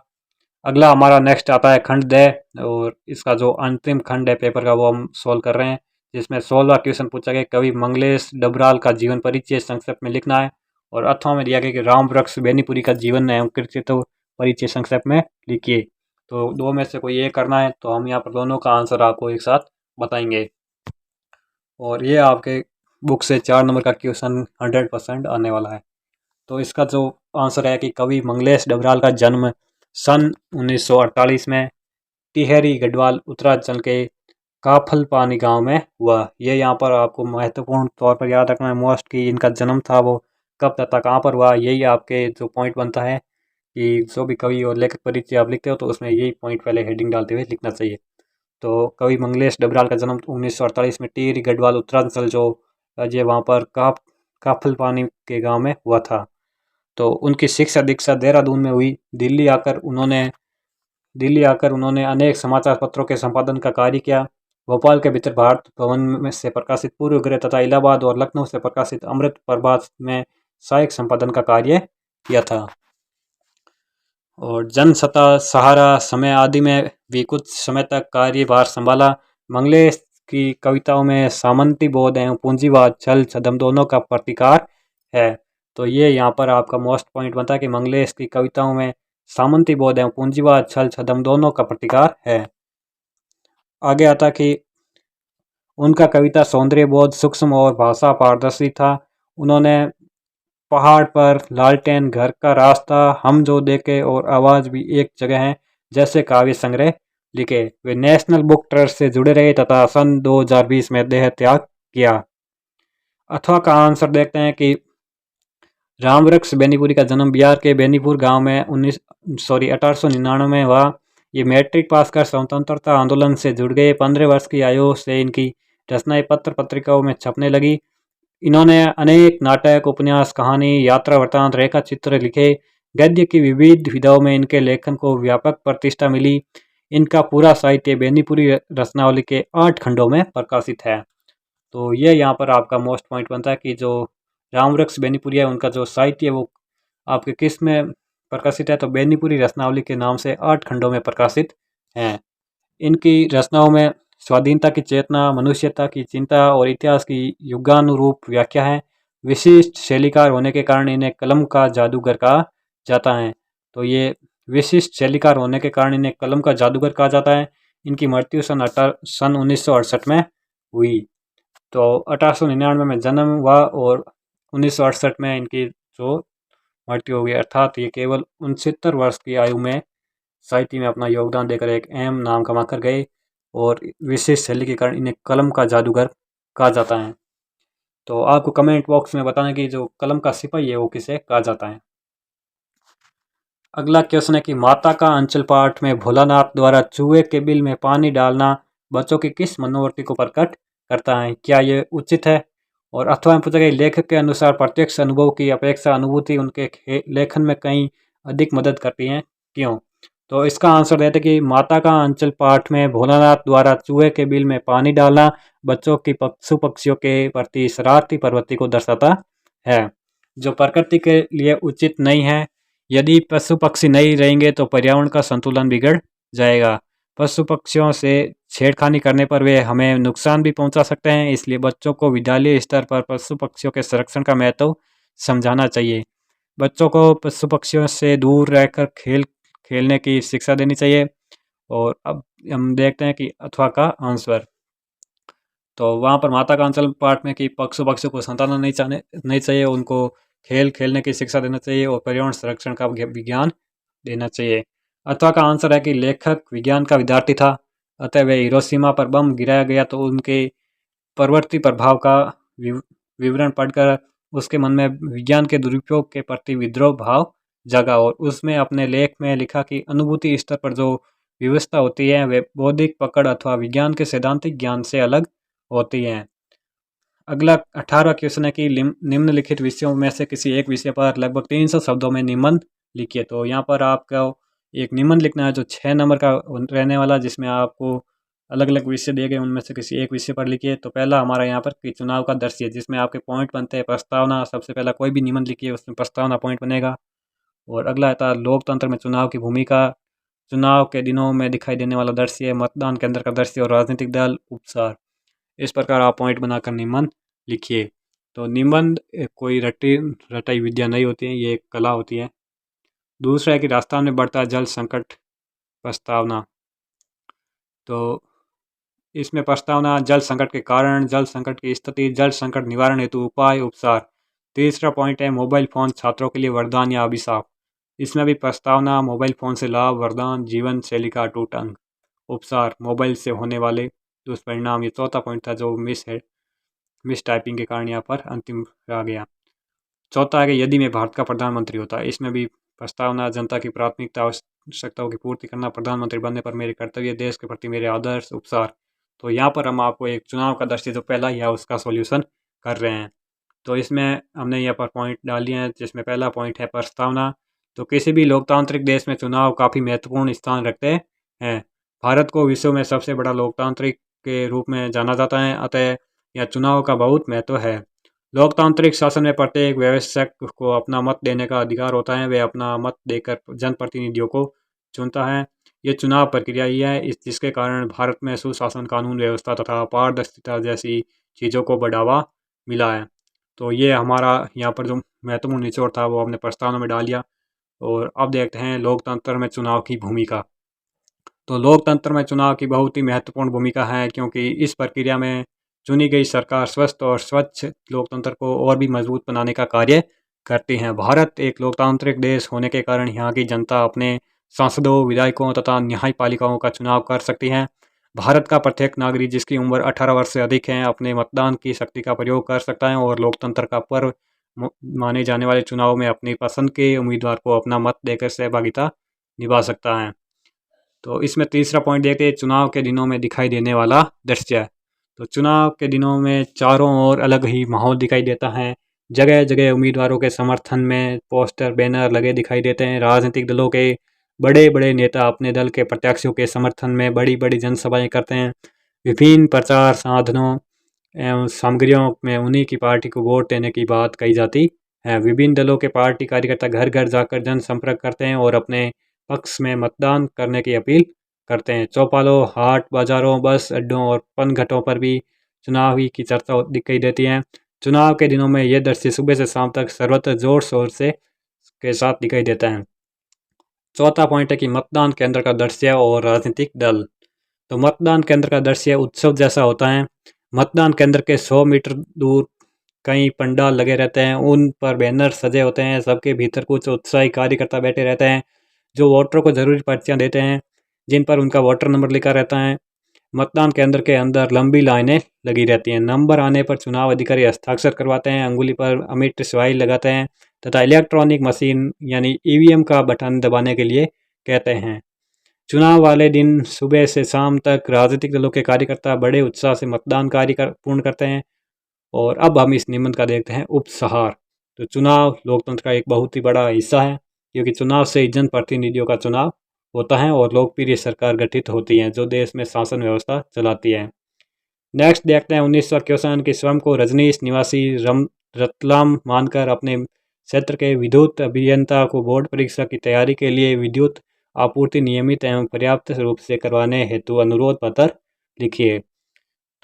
[SPEAKER 1] अगला हमारा नेक्स्ट आता है खंड द, और इसका जो अंतिम खंड है पेपर का वो हम सोल्व कर रहे हैं, जिसमें 16वां क्वेश्चन पूछा गया कवि मंगलेश डबराल का जीवन परिचय संक्षेप में लिखना है, और अथवा में दिया गया कि राम वृक्ष बेनीपुरी का जीवन एवं कृतित्व परिचय संक्षेप में लिखिए। तो दो में से कोई ये करना है, तो हम यहाँ पर दोनों का आंसर आपको एक साथ बताएंगे। और ये आपके बुक से 4 नंबर का क्वेश्चन 100% आने वाला है। तो इसका जो आंसर है कि कवि मंगलेश डबराल का जन्म सन 1948 में टिहरी गढ़वाल उत्तरांचल के काफलपानी गांव में हुआ। ये यहाँ पर आपको महत्वपूर्ण तौर पर याद रखना है मोस्ट कि इनका जन्म था वो कब तथा कहाँ पर हुआ। यही आपके जो पॉइंट बनता है कि जो भी कवि और लेखक परिचय आप लिखते हो तो उसमें यही पॉइंट पहले हेडिंग डालते हुए लिखना चाहिए। तो कवि मंगलेश डबराल का जन्म 1948 में टिहरी गढ़वाल उत्तरांचल जो राज्य वहाँ पर काफलपानी के गाँव में हुआ था। तो उनकी शिक्षा दीक्षा देहरादून में हुई। दिल्ली आकर उन्होंने अनेक समाचार पत्रों के संपादन का कार्य किया। भोपाल के भीतर भारत भवन में से प्रकाशित पूर्व ग्रह तथा इलाहाबाद और लखनऊ से प्रकाशित अमृत प्रभात में सहायक संपादन का कार्य किया था। और जनसत्ता सहारा समय आदि में भी कुछ समय तक कार्यभार संभाला। मंगलेश की कविताओं में सामंती बोध एवं पूंजीवाद छल छदम दोनों का प्रतिकार है। तो ये यहाँ पर आपका मोस्ट पॉइंट बनता है कि मंगलेश की कविताओं में सामंती बोध एवं पूंजीवाद छल छदम दोनों का प्रतिकार है। आगे आता कि उनका कविता सौंदर्य बोध सूक्ष्म और भाषा पारदर्शी था। उन्होंने पहाड़ पर लालटेन, घर का रास्ता, हम जो देखे और आवाज भी एक जगह है जैसे काव्य संग्रह लिखे। वे नेशनल बुक ट्रस्ट से जुड़े रहे तथा सन 2020 में देह त्याग किया। अथवा का आंसर देखते हैं कि रामवृक्ष बेनीपुरी का जन्म बिहार के बेनीपुर गांव में 1899 में हुआ। ये मैट्रिक पास कर स्वतंत्रता आंदोलन से जुड़ गए। 15 वर्ष की आयु से इनकी रचनाएं पत्र पत्रिकाओं में छपने लगी। इन्होंने अनेक नाटक, उपन्यास, कहानी, यात्रा वृत्तांत, रेखा चित्र लिखे। गद्य की विविध विधाओं में इनके लेखन को व्यापक प्रतिष्ठा मिली। इनका पूरा साहित्य बेनीपुरी रचनावली के 8 खंडों में प्रकाशित है। तो ये यहाँ पर आपका मोस्ट पॉइंट बनता है कि जो रामवृक्ष बेनीपुरी है उनका जो साहित्य है वो आपके किस में प्रकाशित है, तो बेनीपुरी रचनावली के नाम से 8 खंडों में प्रकाशित हैं। इनकी रचनाओं में स्वाधीनता की चेतना, मनुष्यता की चिंता और इतिहास की युगानुरूप व्याख्या है। विशिष्ट शैलीकार होने के कारण इन्हें कलम का जादूगर कहा जाता है। तो ये विशिष्ट शैलीकार होने के कारण इन्हें कलम का जादूगर कहा जाता है। इनकी मृत्यु सन 1968 में हुई। तो 1899 में जन्म हुआ और 1968 में इनकी जो मृत्यु हो गई, अर्थात ये केवल 69 वर्ष की आयु में साहित्य में अपना योगदान देकर एक अहम नाम कमा कर गए, और विशेष शैली के कारण इन्हें कलम का जादूगर कहा जाता है। तो आपको कमेंट बॉक्स में बताना कि जो कलम का सिपाही है वो किसे कहा जाता है। अगला क्वेश्चन है कि माता का अंचल पाठ में भोलानाथ द्वारा चूहे के बिल में पानी डालना बच्चों की किस मनोवृत्ति को प्रकट करता है, क्या ये उचित है? और अथवा में पूछा गया लेखक के अनुसार प्रत्यक्ष अनुभव की अपेक्षा अनुभूति उनके लेखन में कहीं अधिक मदद करती है, क्यों? तो इसका आंसर देते कि माता का अंचल पाठ में भोलानाथ द्वारा चूहे के बिल में पानी डालना बच्चों की पशु पक्षियों के प्रति शरारती प्रवृत्ति को दर्शाता है, जो प्रकृति के लिए उचित नहीं है। यदि पशु पक्षी नहीं रहेंगे तो पर्यावरण का संतुलन बिगड़ जाएगा। पशु पक्षियों से छेड़खानी करने पर वे हमें नुकसान भी पहुंचा सकते हैं, इसलिए बच्चों को विद्यालय स्तर पर पशु पक्षियों के संरक्षण का महत्व समझाना चाहिए। बच्चों को पशु पक्षियों से दूर रहकर खेलने की शिक्षा देनी चाहिए। और अब हम देखते हैं कि अथवा का आंसर, तो वहाँ पर माता का अंचल पाठ में कि पशु पक्षियों को संतान नहीं चाहिए, उनको खेलने की शिक्षा देना चाहिए और पर्यावरण संरक्षण का विज्ञान देना चाहिए। अथवा का आंसर है कि लेखक विज्ञान का विद्यार्थी था, अतः वह हिरोशिमा पर बम गिराया गया तो उनके परवर्ती प्रभाव का विवरण पढ़कर उसके मन में विज्ञान के दुरुपयोग के प्रति विद्रोह भाव जगा, और उसमें अपने लेख में लिखा कि अनुभूति स्तर पर जो व्यवस्था होती है वे बौद्धिक पकड़ अथवा विज्ञान के सैद्धांतिक ज्ञान से अलग होती हैं। अगला 18वां क्वेश्चन है कि निम्नलिखित विषयों में से किसी एक विषय पर लगभग 300 शब्दों में निबंध लिखिए। तो यहाँ पर आपको एक निबंध लिखना है जो 6 नंबर का रहने वाला, जिसमें आपको अलग अलग विषय दिए गए, उनमें से किसी एक विषय पर लिखिए। तो पहला हमारा यहाँ पर कि चुनाव का दृश्य, जिसमें आपके पॉइंट बनते हैं। प्रस्तावना, सबसे पहला कोई भी निबंध लिखिए उसमें प्रस्तावना पॉइंट बनेगा। और अगला आता है लोकतंत्र में चुनाव की भूमिका, चुनाव के दिनों में दिखाई देने वाला दृश्य, मतदान केंद्र का दृश्य और राजनीतिक दल उपसार। इस प्रकार आप पॉइंट बनाकर निबंध लिखिए। तो निबंध कोई रटाई विद्या नहीं होती है, ये एक कला होती है। दूसरा है कि राजस्थान में बढ़ता जल संकट, प्रस्तावना। तो इसमें प्रस्तावना, जल संकट के कारण, जल संकट की स्थिति, जल संकट निवारण हेतु उपाय, उपचार। तीसरा पॉइंट है मोबाइल फ़ोन छात्रों के लिए वरदान या अभिशाप। इसमें भी प्रस्तावना, मोबाइल फ़ोन से लाभ, वरदान, जीवन शैली का अटूट अंग, उपचार, मोबाइल से होने वाले दुष्परिणाम। ये चौथा पॉइंट था जो मिस टाइपिंग के कारण यहाँ पर अंतिम रह गया। चौथा है कि यदि मैं भारत का प्रधानमंत्री होता। इसमें भी प्रस्तावना, जनता की प्राथमिकता आवश्यकताओं की पूर्ति करना, प्रधानमंत्री बनने पर मेरे कर्तव्य, देश के प्रति मेरे आदर्श, उपसार। तो यहाँ पर हम आपको एक चुनाव का दृश्य जो पहला ही है उसका सॉल्यूशन कर रहे हैं। तो इसमें हमने यहाँ पर पॉइंट डाल दिए हैं, जिसमें पहला पॉइंट है प्रस्तावना। तो किसी भी लोकतांत्रिक देश में चुनाव काफ़ी महत्वपूर्ण स्थान रखते हैं। भारत को विश्व में सबसे बड़ा लोकतांत्रिक के रूप में जाना जाता है, अतः यह चुनाव का बहुत महत्व है। लोकतांत्रिक शासन में प्रत्येक वयस्क को अपना मत देने का अधिकार होता है। वे अपना मत देकर जनप्रतिनिधियों को चुनता है। ये चुनाव प्रक्रिया ही है जिसके कारण भारत में सुशासन, कानून व्यवस्था तथा पारदर्शिता जैसी चीज़ों को बढ़ावा मिला है। तो ये हमारा यहाँ पर जो महत्वपूर्ण निचोड़ था वो हमने प्रस्तावना में डाल दिया। और अब देखते हैं लोकतंत्र में चुनाव की भूमिका। तो लोकतंत्र में चुनाव की बहुत ही महत्वपूर्ण भूमिका है, क्योंकि इस प्रक्रिया में चुनी गई सरकार स्वस्थ और स्वच्छ लोकतंत्र को और भी मजबूत बनाने का कार्य करती है। भारत एक लोकतांत्रिक देश होने के कारण यहाँ की जनता अपने सांसदों, विधायकों तथा न्यायपालिकाओं का चुनाव कर सकती है। भारत का प्रत्येक नागरिक जिसकी उम्र 18 वर्ष से अधिक है अपने मतदान की शक्ति का प्रयोग कर सकता है और लोकतंत्र का पर्व माने जाने वाले चुनाव में अपनी पसंद के उम्मीदवार को अपना मत देकर सहभागिता निभा सकता है। तो इसमें तीसरा पॉइंट देखते हैं चुनाव के दिनों में दिखाई देने वाला दृश्य। तो चुनाव के दिनों में चारों ओर अलग ही माहौल दिखाई देता है। जगह जगह उम्मीदवारों के समर्थन में पोस्टर, बैनर लगे दिखाई देते हैं। राजनीतिक दलों के बड़े बड़े नेता अपने दल के प्रत्याशियों के समर्थन में बड़ी बड़ी जनसभाएं करते हैं। विभिन्न प्रचार साधनों एवं सामग्रियों में उन्हीं की पार्टी को वोट देने की बात कही जाती है। विभिन्न दलों के पार्टी कार्यकर्ता घर घर जाकर जनसंपर्क करते हैं और अपने पक्ष में मतदान करने की अपील करते हैं। चौपालों, हाट बाज़ारों, बस अड्डों और पनघटों पर भी चुनाव ही की चर्चा दिखाई देती है। चुनाव के दिनों में ये दृश्य सुबह से शाम तक सर्वत्र जोर शोर से के साथ दिखाई देता है। चौथा पॉइंट है कि मतदान केंद्र का दृश्य और राजनीतिक दल। तो मतदान केंद्र का दृश्य उत्सव जैसा होता है। मतदान केंद्र के 100 मीटर दूर कई पंडाल लगे रहते हैं, उन पर बैनर सजे होते हैं। सबके भीतर कुछ उत्साही कार्यकर्ता बैठे रहते हैं जो वोटरों को ज़रूरी पर्चियाँ देते हैं जिन पर उनका वोटर नंबर लिखा रहता है। मतदान केंद्र के अंदर लंबी लाइनें लगी रहती हैं। नंबर आने पर चुनाव अधिकारी हस्ताक्षर करवाते हैं, अंगुली पर अमिट स्याही लगाते हैं तथा इलेक्ट्रॉनिक मशीन यानी ईवीएम का बटन दबाने के लिए कहते हैं। चुनाव वाले दिन सुबह से शाम तक राजनीतिक दलों के कार्यकर्ता बड़े उत्साह से मतदान कार्य पूर्ण करते हैं। और अब हम इस निबंध का देखते हैं उपसंहार। तो चुनाव लोकतंत्र का एक बहुत ही बड़ा हिस्सा है, क्योंकि चुनाव से ही जनप्रतिनिधियों का चुनाव होता है और लोकप्रिय सरकार गठित होती है जो देश में शासन व्यवस्था चलाती है। नेक्स्ट देखते हैं 1951 की स्वयं को रजनीश निवासी रतलाम मानकर अपने क्षेत्र के विद्युत अभियंता को बोर्ड परीक्षा की तैयारी के लिए विद्युत आपूर्ति नियमित एवं पर्याप्त रूप से करवाने हेतु अनुरोध पत्र लिखिए।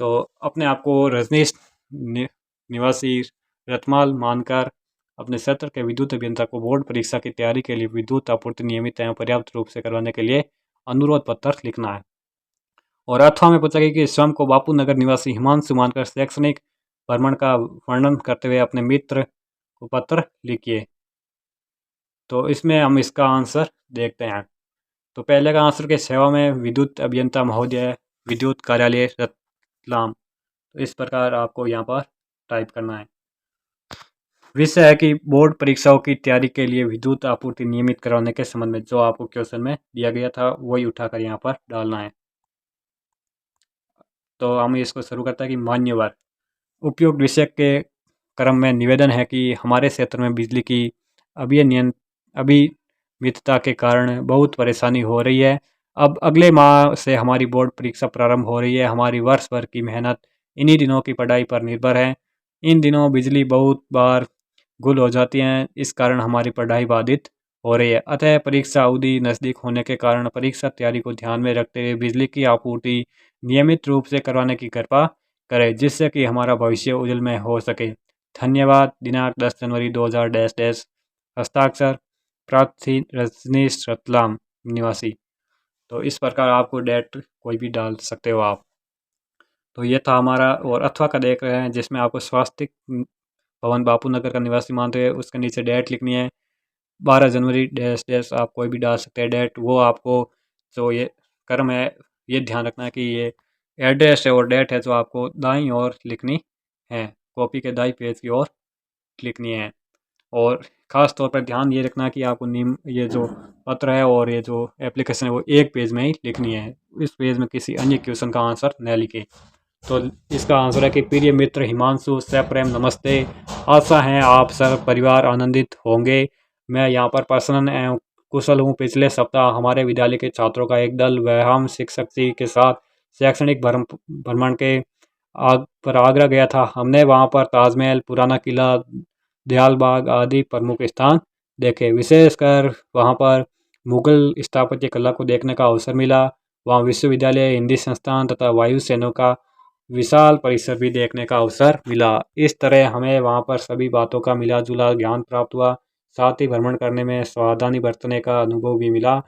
[SPEAKER 1] तो अपने आप को रजनीश निवासी रतमाल मानकर अपने क्षेत्र के विद्युत अभियंता को बोर्ड परीक्षा की तैयारी के लिए विद्युत आपूर्ति नियमित एवं पर्याप्त रूप से करवाने के लिए अनुरोध पत्र लिखना है। और अथवा में पूछा गया कि स्वयं को बापू नगर निवासी हिमांशु मानकर शैक्षणिक भ्रमण का वर्णन करते हुए अपने मित्र को पत्र लिखिए। तो इसमें हम इसका आंसर देखते हैं। तो पहले का आंसर के सेवा में विद्युत अभियंता महोदय, विद्युत कार्यालय रतलाम। तो इस प्रकार आपको यहाँ पर टाइप करना है। विषय है कि बोर्ड परीक्षाओं की तैयारी के लिए विद्युत आपूर्ति नियमित करवाने के संबंध में जो आपको क्वेश्चन में दिया गया था वही उठाकर यहाँ पर डालना है। तो हम इसको शुरू करते हैं कि मान्यवर उपयुक्त विषय के क्रम में निवेदन है कि हमारे क्षेत्र में बिजली की अभिनियन मितता के कारण बहुत परेशानी हो रही है। अब अगले माह से हमारी बोर्ड परीक्षा प्रारंभ हो रही है। हमारी वर्ष भर की मेहनत इन्हीं दिनों की पढ़ाई पर निर्भर है। इन दिनों बिजली बहुत बार गुल हो जाती हैं, इस कारण हमारी पढ़ाई बाधित हो रही है। अतः परीक्षा अवधि नज़दीक होने के कारण परीक्षा तैयारी को ध्यान में रखते हुए बिजली की आपूर्ति नियमित रूप से करवाने की कृपा करें, जिससे कि हमारा भविष्य उज्जवल हो सके। धन्यवाद। दिनांक 10 जनवरी 2000 हस्ताक्षर प्रार्थी रजनीश रतलाम निवासी। तो इस प्रकार आपको डेट कोई भी डाल सकते हो आप। तो ये था हमारा। और अथवा का देख रहे हैं जिसमें आपको स्वास्तिक भवन बापू नगर का निवासी मानते हैं, उसके नीचे डेट लिखनी है 12 जनवरी डैश डैश। आप कोई भी डाल सकते हैं डेट। वो आपको जो ये क्रम है ये ध्यान रखना है कि ये एड्रेस है और डेट है जो आपको दाईं ओर लिखनी है, कॉपी के दाईं पेज की ओर लिखनी है। और ख़ास तौर पर ध्यान ये रखना कि आपको ये जो पत्र है और ये जो एप्लीकेशन है वो एक पेज में ही लिखनी है, इस पेज में किसी अन्य क्वेश्चन का आंसर न लिखें। तो इसका आंसर है कि प्रिय मित्र हिमांशु सप्रेम नमस्ते। आशा है आप सब परिवार आनंदित होंगे। मैं यहाँ पर प्रसन्न एवं कुशल हूँ। पिछले सप्ताह हमारे विद्यालय के छात्रों का एक दल व्यायाम शिक्षक जी के साथ शैक्षणिक भ्रमण के पर आगरा गया था। हमने वहाँ पर ताजमहल, पुराना किला, दयाल बाग आदि प्रमुख स्थान देखे। विशेषकर वहाँ पर मुगल स्थापत्य कला को देखने का अवसर मिला। वहाँ विश्वविद्यालय, हिंदी संस्थान तथा वायुसेना का विशाल परिसर भी देखने का अवसर मिला। इस तरह हमें वहाँ पर सभी बातों का मिला जुला ज्ञान प्राप्त हुआ। साथ ही भ्रमण करने में सावधानी बरतने का अनुभव भी मिला।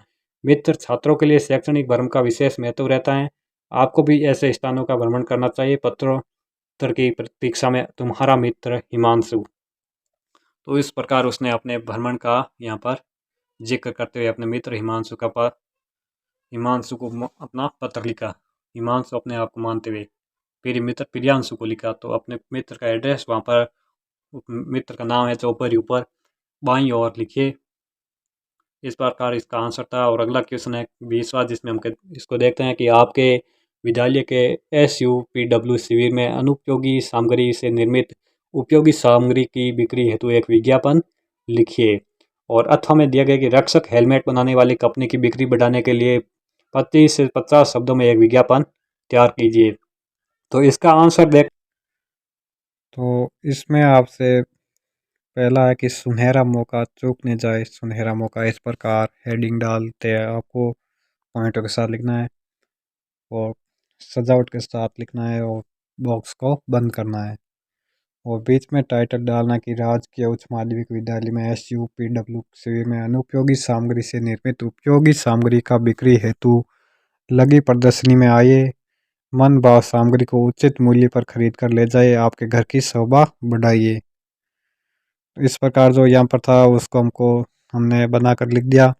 [SPEAKER 1] मित्र छात्रों के लिए शैक्षणिक भ्रमण का विशेष महत्व रहता है। आपको भी ऐसे स्थानों का भ्रमण करना चाहिए। पत्रोत्तर की प्रतीक्षा में तुम्हारा मित्र हिमांशु। तो इस प्रकार उसने अपने भ्रमण का यहाँ पर जिक्र करते हुए अपने मित्र हिमांशु को अपना पत्र लिखा। हिमांशु अपने आप को मानते हुए फिर मित्र प्रियांशु को लिखा। तो अपने मित्र का एड्रेस वहाँ पर, मित्र का नाम है जो ऊपर ही ऊपर बाईं ओर लिखिए। इस प्रकार इसका आंसर था। और अगला क्वेश्चन है 20वां, जिसमें हम इसको देखते हैं कि आपके विद्यालय के SUPW शिविर में अनुपयोगी सामग्री से निर्मित उपयोगी सामग्री की बिक्री हेतु एक विज्ञापन लिखिए। और अथवा में दिया गया कि रक्षक हेलमेट बनाने वाली कंपनी की बिक्री बढ़ाने के लिए 25 से 50 शब्दों में एक विज्ञापन तैयार कीजिए। तो इसका आंसर देख, तो इसमें आपसे पहला है कि सुनहरा मौका चूक न जाए। सुनहरा मौका इस प्रकार हेडिंग डालते हैं, आपको पॉइंटों के साथ लिखना है और सजावट के साथ लिखना है और बॉक्स को बंद करना है। और बीच में टाइटल डालना कि राजकीय उच्च माध्यमिक विद्यालय में SUPW शिविर में अनुपयोगी सामग्री से निर्मित उपयोगी सामग्री का बिक्री हेतु लगी प्रदर्शनी में आइए। मन भाव सामग्री को उचित मूल्य पर खरीद कर ले जाइए, आपके घर की शोभा बढ़ाइए। इस प्रकार जो यहाँ पर था उसको हमने बनाकर लिख दिया।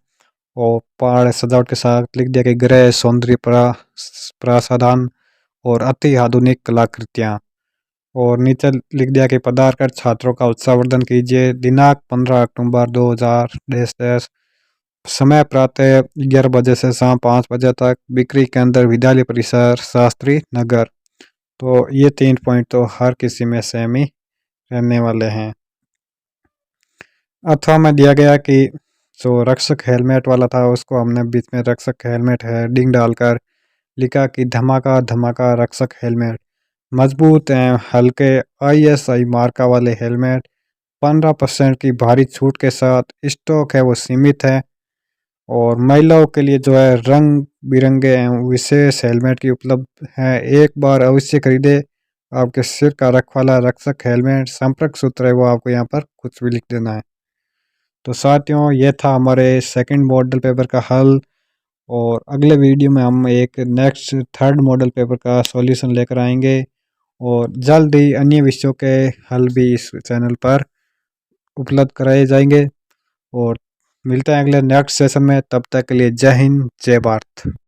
[SPEAKER 1] और पहाड़ सजावट के साथ लिख दिया कि गृह सौंदर्य प्रसाधन और अति आधुनिक कलाकृतियाँ। और नीचे लिख दिया कि पधार कर छात्रों का उत्साहवर्धन कीजिए। दिनांक 15 अक्टूबर 2000 समय प्रातः 11 बजे से शाम 5 बजे तक। बिक्री केंद्र विद्यालय परिसर शास्त्री नगर। तो ये 3 पॉइंट तो हर किसी में सेम ही रहने वाले हैं। अथवा में दिया गया कि जो रक्षक हेलमेट वाला था उसको हमने बीच में रक्षक हेलमेट हेडिंग डालकर लिखा कि धमाका धमाका रक्षक हेलमेट, मजबूत एवं हल्के ISI मार्का वाले हेलमेट 15% की भारी छूट के साथ। स्टॉक है वो सीमित है। और महिलाओं के लिए जो है रंग बिरंगे एवं विशेष हेलमेट की उपलब्ध है। एक बार अवश्य खरीदे आपके सिर का रखवाला रक्षक हेलमेट। संपर्क सूत्र है वो आपको यहाँ पर कुछ भी लिख देना है। तो साथियों ये था हमारे सेकंड मॉडल पेपर का हल। और अगले वीडियो में हम एक नेक्स्ट थर्ड मॉडल पेपर का सॉल्यूशन लेकर आएंगे। और जल्द ही अन्य विषयों के हल भी इस चैनल पर उपलब्ध कराए जाएंगे। और मिलते हैं अगले नेक्स्ट सेशन में। तब तक के लिए जय हिंद, जय भारत।